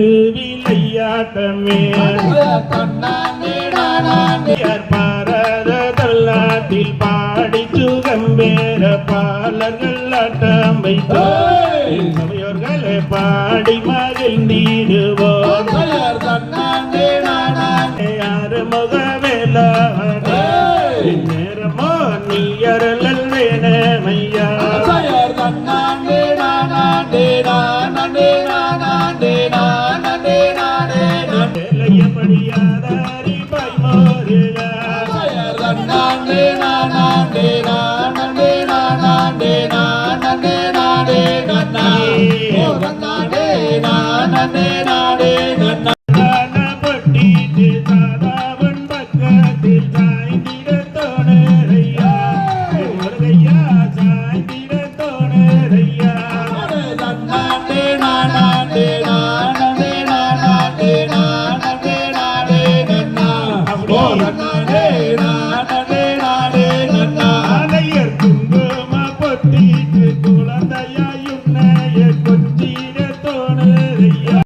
விளையாட்டமே பாரதல்லாட்டில் பாடி சுகம்பேர பாலர்கள் ஆட்டம் வைத்தோர்களே பாடி மகிழ்ந்திடுவோம் யாரு முகவேலா நேரமோ நீயரல் வேணமையா படியாதாரி பைமோருகா பட்டிட்டு சாதாவன் பக்கத்தில் சாய்ந்திட தோணரையா முருகையா சாய்ந்திட தோணரையா குங்கும பொட்டிட்டு குழந்தையா